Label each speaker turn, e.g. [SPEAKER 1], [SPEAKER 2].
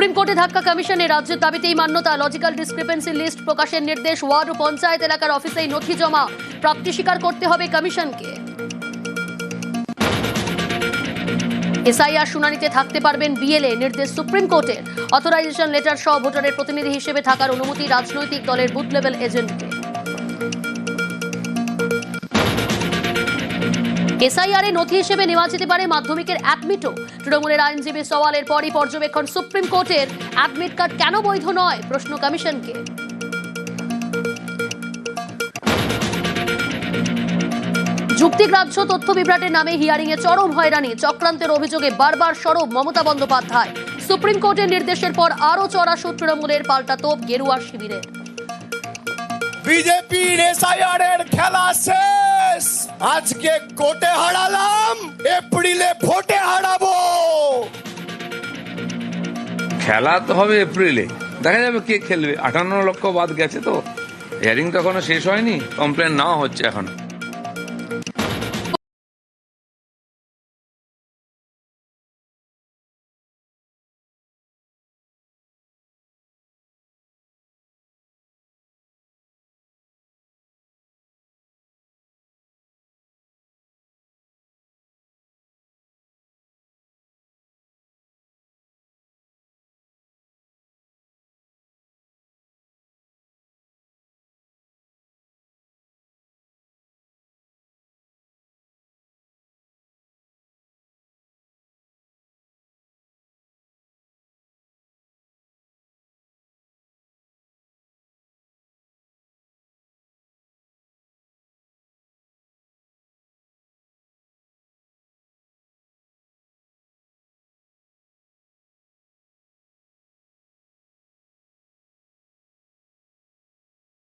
[SPEAKER 1] Supreme কোর্টে ধাক্কা কমিশনে রাজ্যের দাবিতেই মান্যতা। লজিক্যাল ডিসক্রিপেন্সি লিস্ট প্রকাশের নির্দেশ। ওয়ার্ড ও পঞ্চায়েত এলাকার অফিসেই নথি জমা। প্রাপ্তি স্বীকার করতে হবে কমিশনকে। এসআইআর শুনানিতে থাকতে পারবেন বিএলএ, নির্দেশ সুপ্রিম কোর্টের। অথরাইজেশন লেটার সহ ভোটারের প্রতিনিধি হিসেবে থাকার অনুমতি রাজনৈতিক দলের বুথ লেভেল এজেন্টকে। এসআইআর এ নথি হিসেবে নেওয়া যেতে পারে মাধ্যমিকের অ্যাডমিটও। তৃণমূলের আইনজীবী সওয়ালের পরই পর্যবেক্ষণ সুপ্রিম কোর্টের। অ্যাডমিট কার্ড কেন বৈধ নয়, প্রশ্ন কমিশনকে। যুক্তিগ্রাহ্য তথ্য বিভ্রাটের নামে হিয়ারিং এ চরম হয়রানি। চক্রান্তের অভিযোগে বারবার সরব মমতা বন্দ্যোপাধ্যায়। সুপ্রিম কোর্টের নির্দেশের পর আরও চড়া সুর তৃণমূলের, পাল্টা তোপ গেরুয়া শিবিরের।
[SPEAKER 2] বিজেপির এসআইআর এর খেলা শেষ। আজকে কোর্টে হারালাম, এপ্রিলে ভোটে হারাবো।
[SPEAKER 3] খেলা তো হবে এপ্রিলে, দেখা যাবে কে খেলবে। 58 লক্ষ বাদ গেছে, তো হিয়ারিং তো এখনো শেষ হয়নি, কমপ্লেন নেওয়া হচ্ছে এখনো।